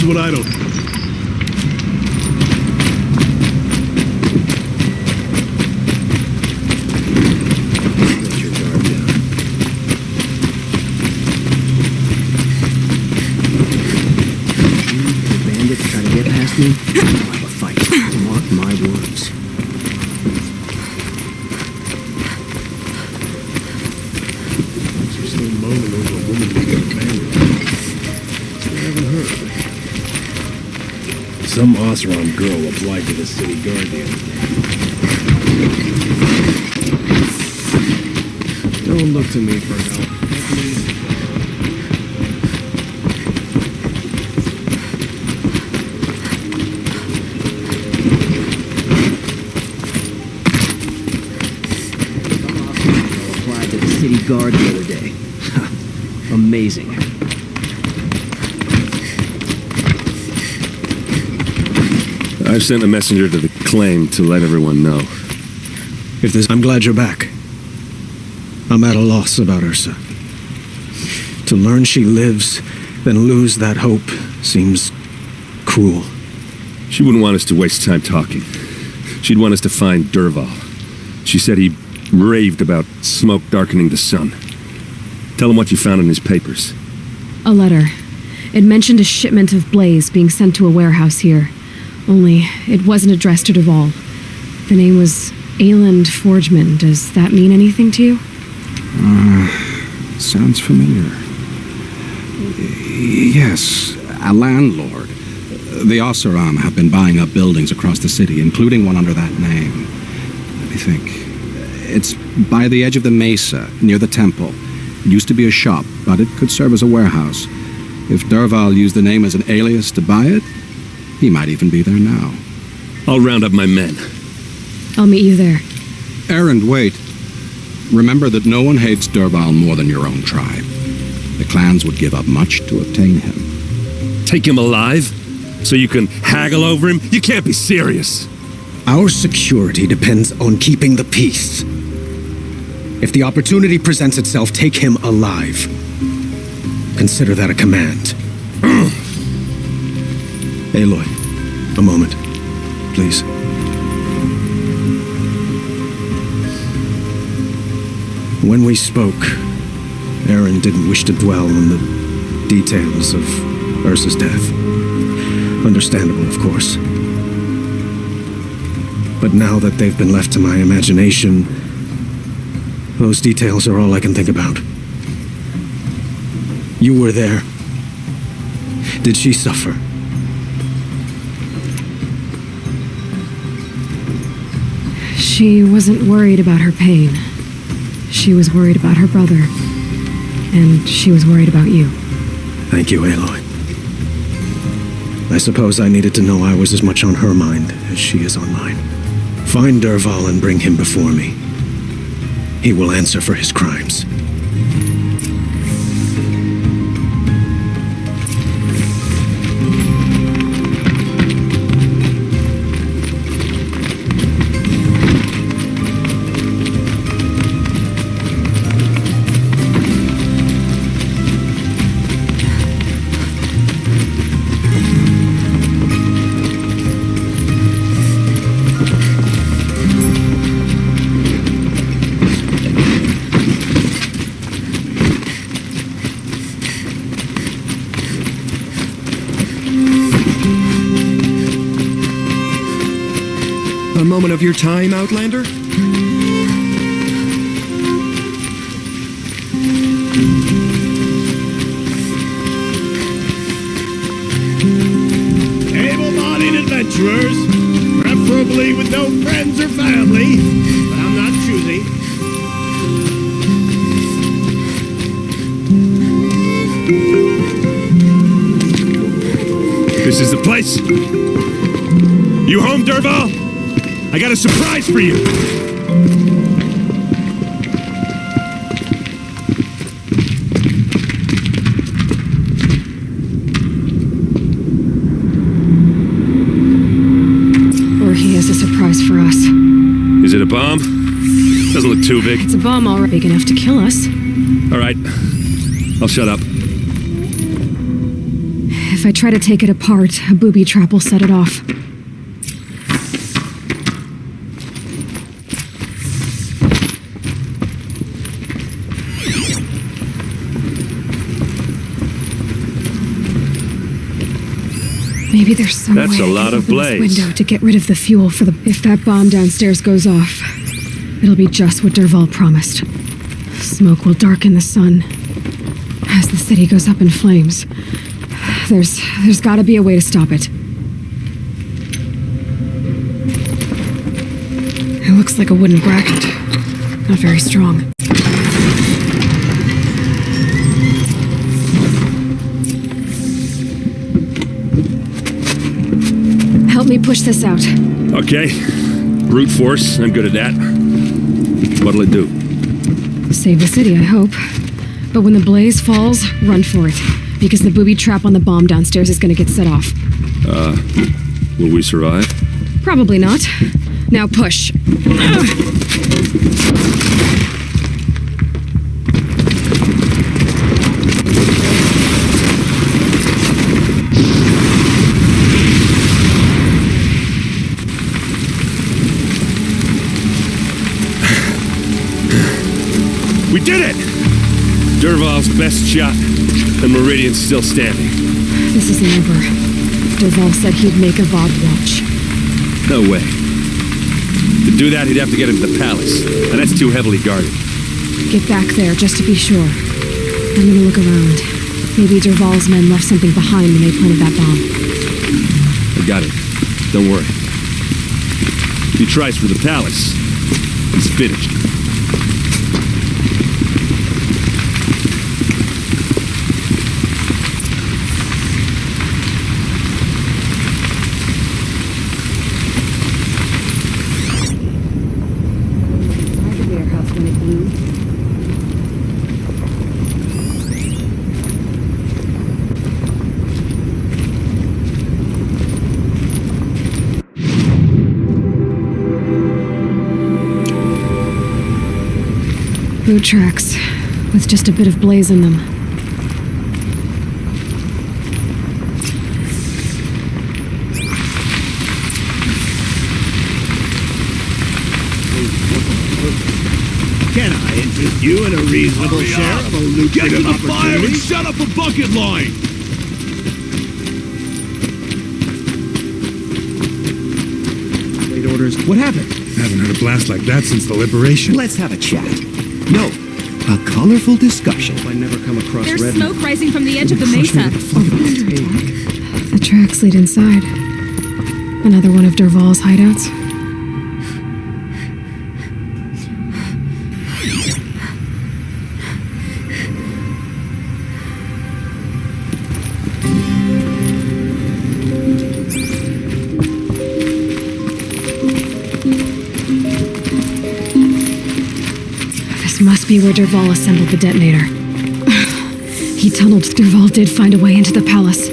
is what I don't... Let your guard down. The bandits try to get past me, I'll have a fight. Mark my words. You're still moaning over a woman leaving a bandit. I haven't heard of it. Some Osram girl applied to the city guard the other day. Don't look to me for help. Applied to the city guard the other day. Amazing. I've sent a messenger to the claim to let everyone know. I'm glad you're back. I'm at a loss about Ursa. To learn she lives, then lose that hope, seems cruel. She wouldn't want us to waste time talking. She'd want us to find Dervahl. She said he raved about smoke darkening the sun. Tell him what you found in his papers. A letter. It mentioned a shipment of blaze being sent to a warehouse here. Only, it wasn't addressed to Dervahl. The name was Ayland Forgeman. Does that mean anything to you? Sounds familiar. Yes, a landlord. The Oseram have been buying up buildings across the city, including one under that name. Let me think. It's by the edge of the mesa, near the temple. It used to be a shop, but it could serve as a warehouse. If Dervahl used the name as an alias to buy it, he might even be there now. I'll round up my men. I'll meet you there. Erend, wait. Remember that no one hates Dervahl more than your own tribe. The clans would give up much to obtain him. Take him alive? So you can haggle over him? You can't be serious. Our security depends on keeping the peace. If the opportunity presents itself, take him alive. Consider that a command. Aloy, a moment, please. When we spoke, Erend didn't wish to dwell on the details of Ursa's death. Understandable, of course. But now that they've been left to my imagination, those details are all I can think about. You were there. Did she suffer? She wasn't worried about her pain. She was worried about her brother. And she was worried about you. Thank you, Aloy. I suppose I needed to know I was as much on her mind as she is on mine. Find Dervahl and bring him before me. He will answer for his crimes. A moment of your time, Outlander? Able-bodied adventurers, preferably with no friends or family, but I'm not choosy. This is the place. You home, Dervahl? I got a surprise for you. Or he has a surprise for us. Is it a bomb? Doesn't look too big. It's a bomb already big enough to kill us. All right. I'll shut up. If I try to take it apart, a booby trap will set it off. Maybe there's some That's way a lot I of can open this blaze. window to get rid of the fuel for the... If that bomb downstairs goes off, it'll be just what Dervahl promised. Smoke will darken the sun as the city goes up in flames. There's gotta be a way to stop it. It looks like a wooden bracket. Not very strong. Help me push this out. Okay. Brute force, I'm good at that. What'll it do? Save the city, I hope. But when the blaze falls, run for it. Because the booby trap on the bomb downstairs is gonna get set off. Will we survive? Probably not. Now push. We did it! Dervahl's best shot, and Meridian's still standing. This isn't over. Dervahl said he'd make a VOD watch. No way. To do that, he'd have to get into the palace, and that's too heavily guarded. Get back there, just to be sure. I'm gonna look around. Maybe Dervahl's men left something behind when they planted that bomb. I got it. Don't worry. If he tries for the palace, he's finished. Boot tracks, with just a bit of blaze in them. Can I interest you in a reasonable share of a lucrative opportunity? And set up a bucket line! Late orders. What happened? Haven't had a blast like that since the liberation. Let's have a chat. No, a colorful discussion. I never come across There's red. smoke rising from the edge of the mesa. The tracks lead inside. Another one of Dervahl's hideouts. This must be where Dervahl assembled the detonator. He tunneled. Dervahl did find a way into the palace.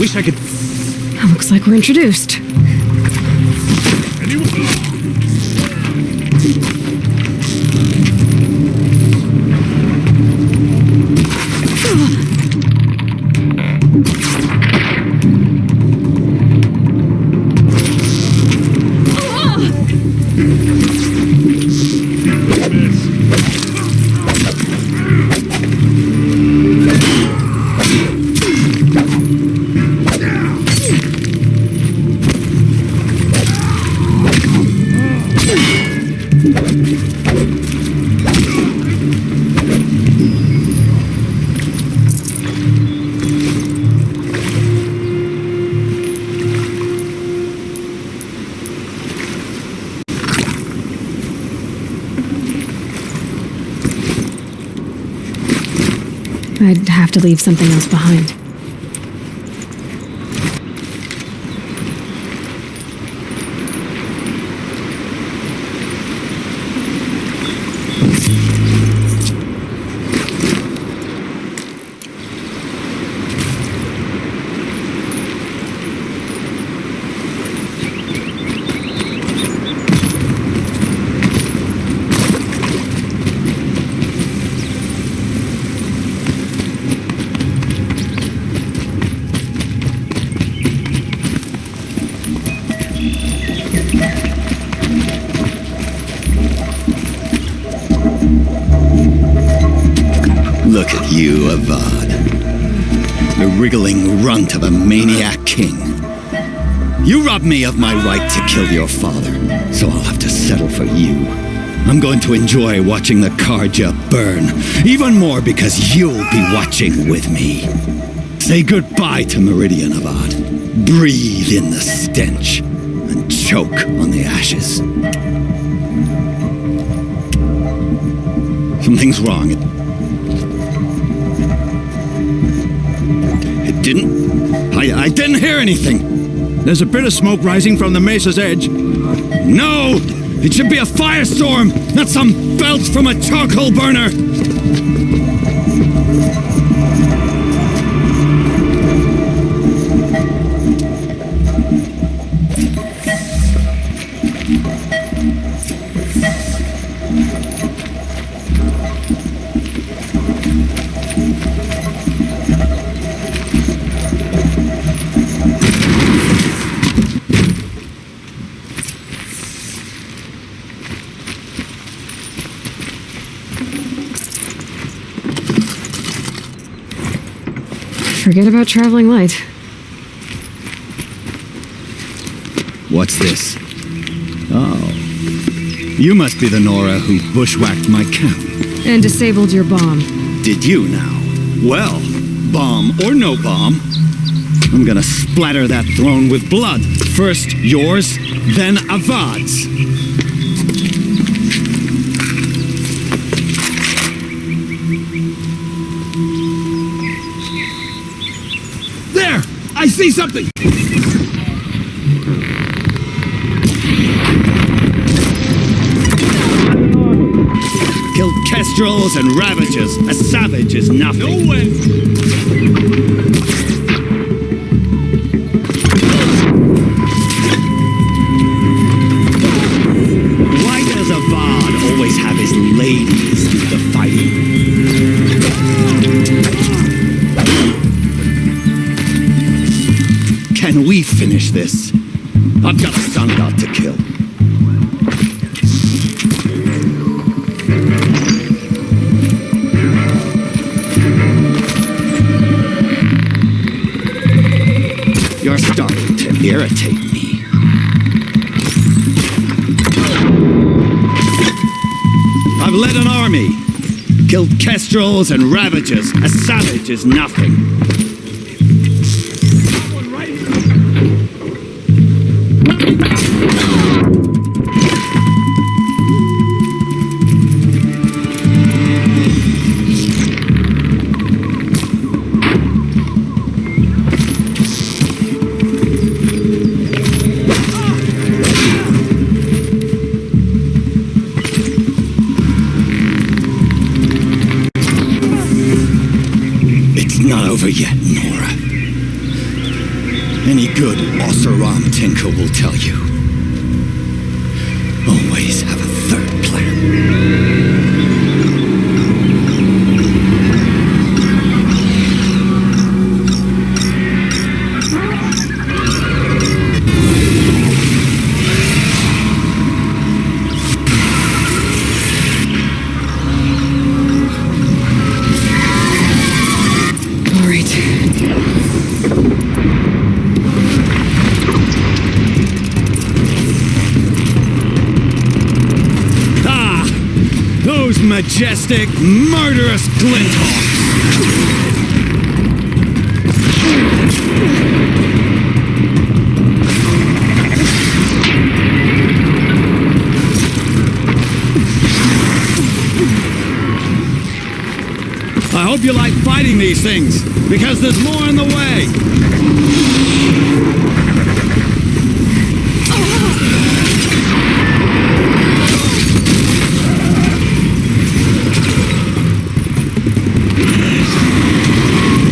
Wish I could... Looks like we're introduced. I'd have to leave something else behind. Look at you, Avad. The wriggling runt of a maniac king. You robbed me of my right to kill your father, so I'll have to settle for you. I'm going to enjoy watching the Karja burn, even more because you'll be watching with me. Say goodbye to Meridian, Avad. Breathe in the stench and choke on the ashes. Something's wrong. It didn't... I didn't hear anything. There's a bit of smoke rising from the mesa's edge. No! It should be a firestorm, not some belch from a charcoal burner! Forget about traveling light. What's this? Oh. You must be the Nora who bushwhacked my camp. And disabled your bomb. Did you now? Well, bomb or no bomb, I'm gonna splatter that throne with blood. First yours, then Avad's. There! I see something! Killed kestrels and ravagers. A savage is nothing. No way! Why does Avad always have his ladies do the fighting? Can we finish this? I've got a sun god to kill. You're starting to irritate me. I've led an army. Killed kestrels and ravagers. A savage is nothing. Not over yet, Nora. Any good Oseram tinker will tell you. Always have a third plan. Majestic, murderous Glinthawks! I hope hope you like fighting these things, because there's more in the way.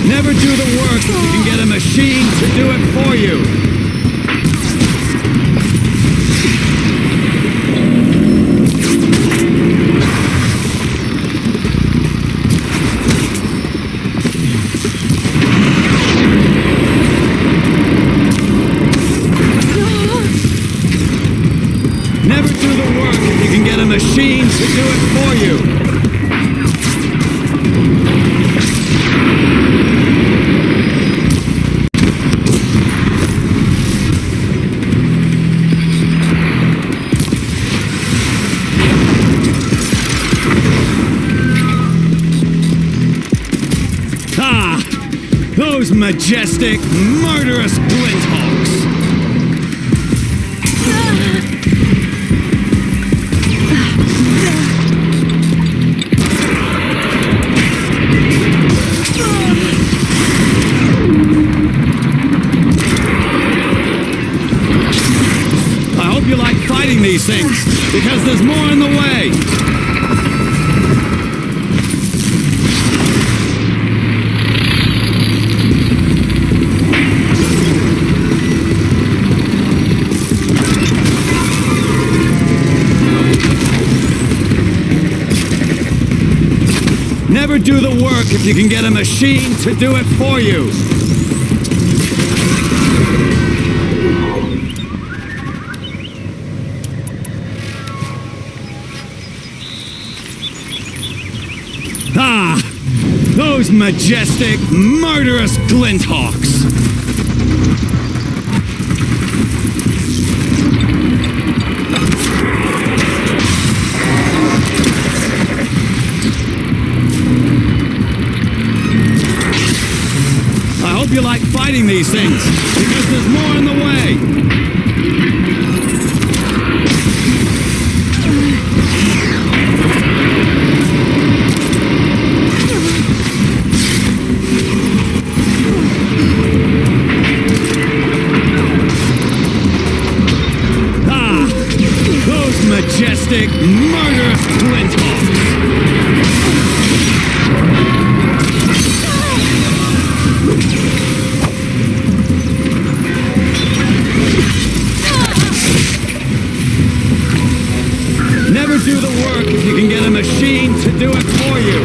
Never do the work if you can get a machine to do it for you. Never do the work if you can get a machine to do it for you. Those majestic, murderous glinthawks! I hope you like fighting these things, because there's more in the way! Never do the work if you can get a machine to do it for you. Those majestic, murderous glinthawks! I hope you like fighting these things, because there's more in the way. Those majestic, murderous glinthawks! Never do the work if you can get a machine to do it for you.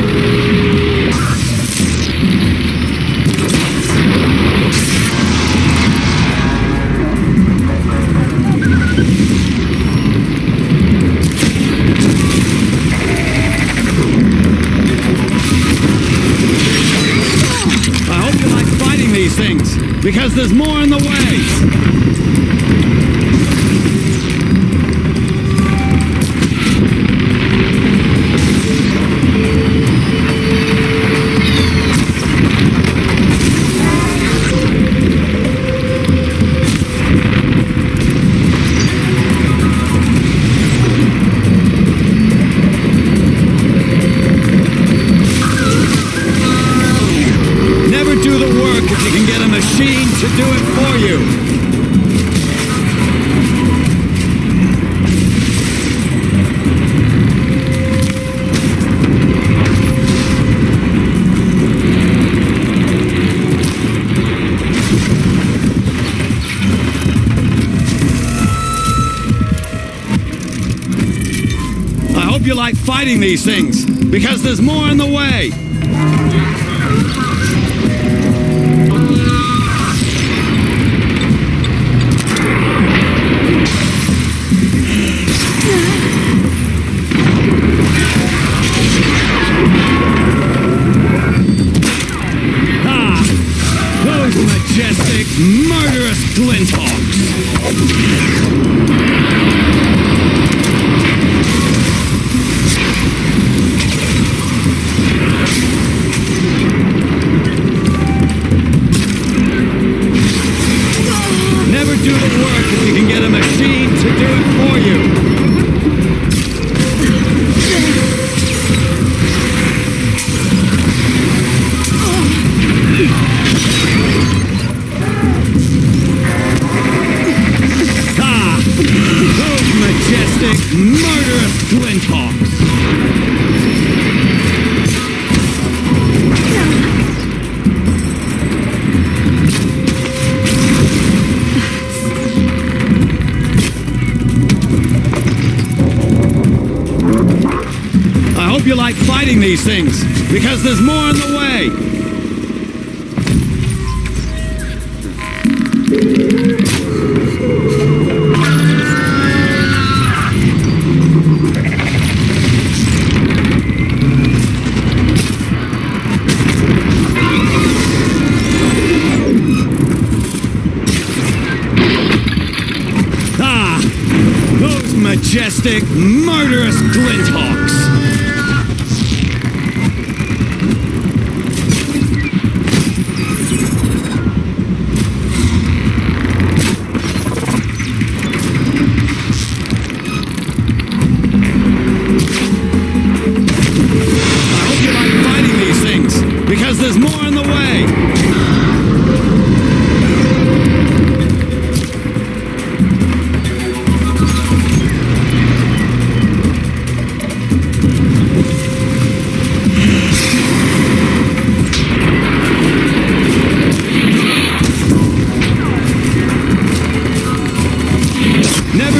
I hope you like fighting these things, because there's more in the way. Never do the work if you can get a machine to do it for you. I hope you like fighting these things, because there's more in the way. Those majestic, murderous glinthawks! these things, because there's more on the way! Majestic, murderous glinthawks! I hope you like fighting these things, because there's more on the way!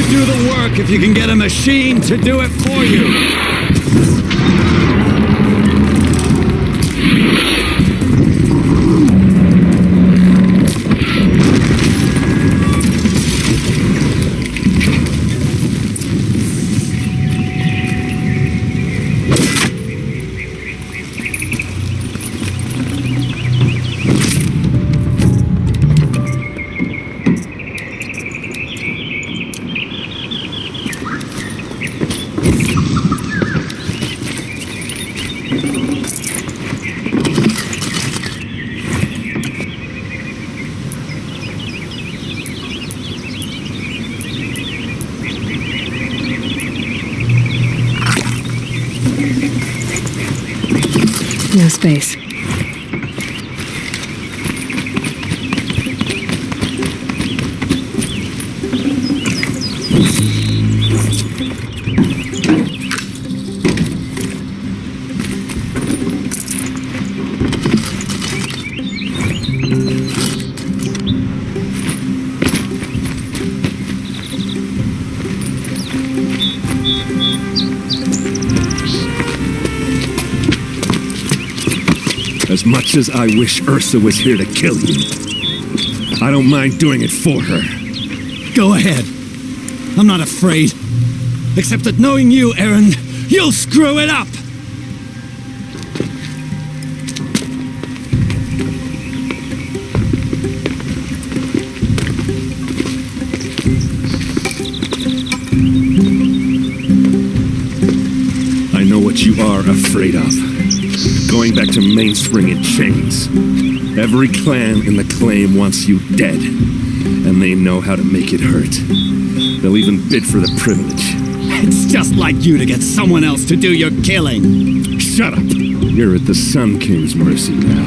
Do the work if you can get a machine to do it for you. No space. As much as I wish Ursa was here to kill you, I don't mind doing it for her. Go ahead. I'm not afraid. Except that knowing you, Aaron, you'll screw it up! I know what you are afraid of. Going back to Mainspring in chains. Every clan in the Claim wants you dead, and they know how to make it hurt. They'll even bid for the privilege. It's just like you to get someone else to do your killing. Shut up! You're at the Sun King's mercy now.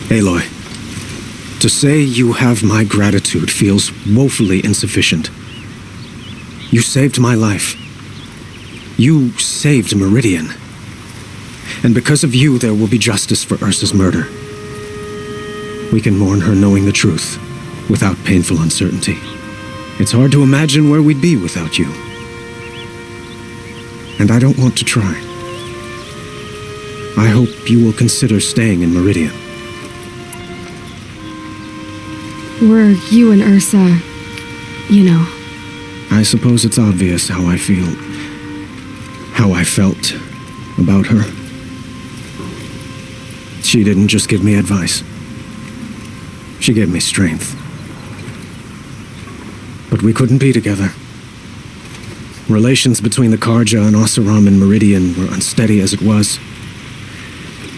Aloy, to say you have my gratitude feels woefully insufficient. You saved my life. You saved Meridian. And because of you, there will be justice for Ursa's murder. We can mourn her knowing the truth, without painful uncertainty. It's hard to imagine where we'd be without you. And I don't want to try. I hope you will consider staying in Meridian. Were you and Ursa, you know. I suppose it's obvious how I feel. How I felt about her. She didn't just give me advice. She gave me strength. But we couldn't be together. Relations between the Karja and Oseram and Meridian were unsteady as it was.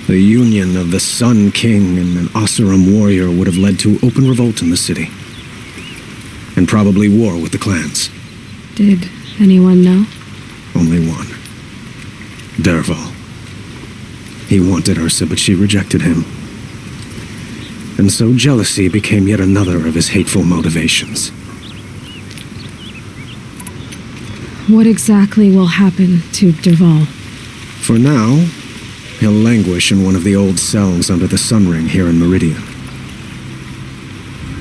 The union of the Sun King and an Oseram warrior would have led to open revolt in the city. And probably war with the clans. Did anyone know? Only one. Dervahl. He wanted Ursa, but she rejected him. And so jealousy became yet another of his hateful motivations. What exactly will happen to Dervahl? For now, he'll languish in one of the old cells under the Sun Ring here in Meridian.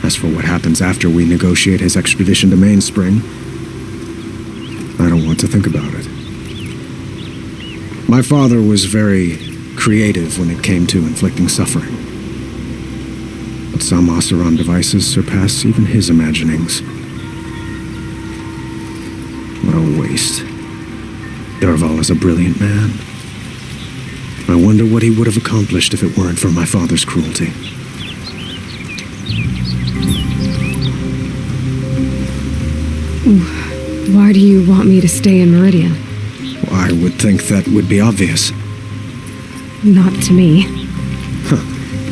As for what happens after we negotiate his extradition to Mainspring, I don't want to think about it. My father was very creative when it came to inflicting suffering. But some Oseram devices surpass even his imaginings. What a waste. Dervahl is a brilliant man. I wonder what he would have accomplished if it weren't for my father's cruelty. Why do you want me to stay in Meridian? I would think that would be obvious. Not to me.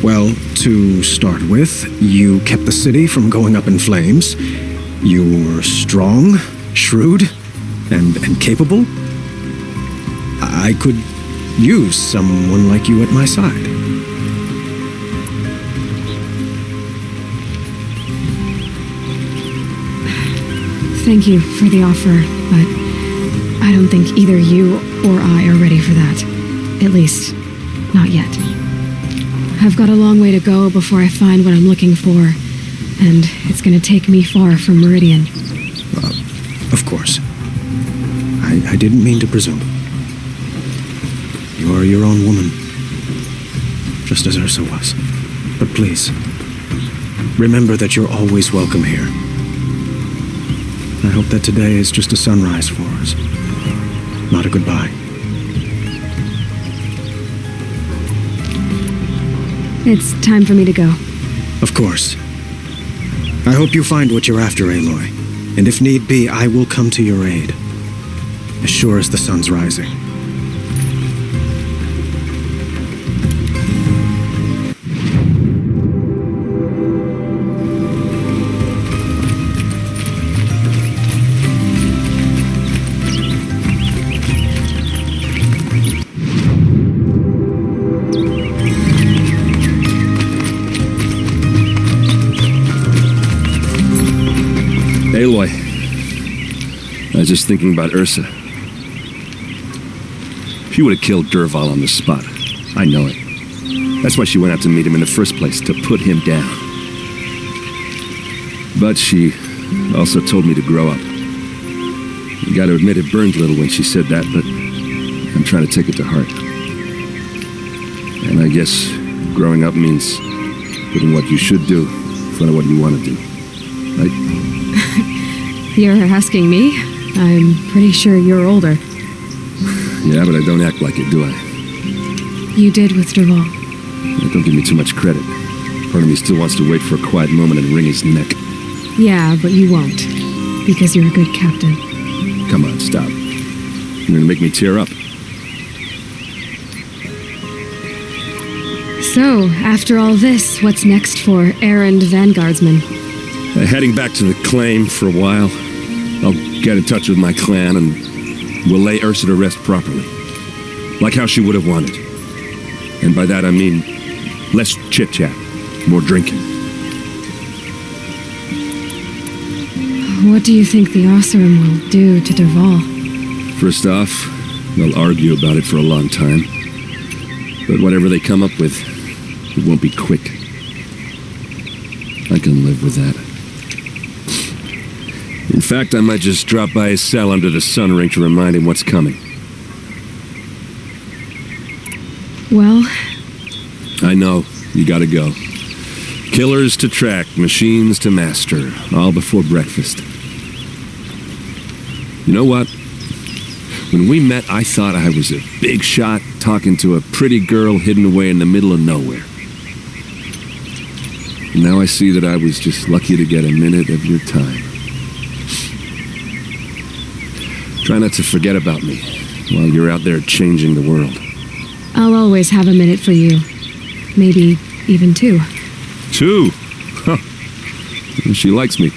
Well, to start with, you kept the city from going up in flames. You were strong, shrewd, and capable. I could use someone like you at my side. Thank you for the offer, but I don't think either you or I are ready for that. At least, not yet. I've got a long way to go before I find what I'm looking for, and it's gonna take me far from Meridian. Of course. I didn't mean to presume. You are your own woman, just as Ursa was. But please, remember that you're always welcome here. I hope that today is just a sunrise for us, not a goodbye. It's time for me to go. Of course. I hope you find what you're after, Aloy. And if need be, I will come to your aid. As sure as the sun's rising. Aloy, I was just thinking about Ursa. She would have killed Dervahl on the spot. I know it. That's why she went out to meet him in the first place, to put him down. But she also told me to grow up. You gotta admit it burned a little when she said that, but I'm trying to take it to heart. And I guess growing up means putting what you should do in front of what you want to do. Right? You're asking me? I'm pretty sure you're older. Yeah, but I don't act like it, do I? You did with Dervahl. Don't give me too much credit. Part of me still wants to wait for a quiet moment and wring his neck. Yeah, but you won't. Because you're a good captain. Come on, stop. You're gonna make me tear up. So, after all this, what's next for errand vanguardsman? Heading back to the claim for a while. I'll get in touch with my clan and we'll lay Ursa to rest properly. Like how she would have wanted. And by that I mean less chit-chat, more drinking. What do you think the Oseram will do to Dervahl? First off, they'll argue about it for a long time. But whatever they come up with, it won't be quick. I can live with that. In fact, I might just drop by his cell under the Sun Ring to remind him what's coming. Well? I know. You gotta go. Killers to track, machines to master, all before breakfast. You know what? When we met, I thought I was a big shot talking to a pretty girl hidden away in the middle of nowhere. And now I see that I was just lucky to get a minute of your time. Try not to forget about me while you're out there changing the world. I'll always have a minute for you. Maybe even two. Two? Huh. She likes me.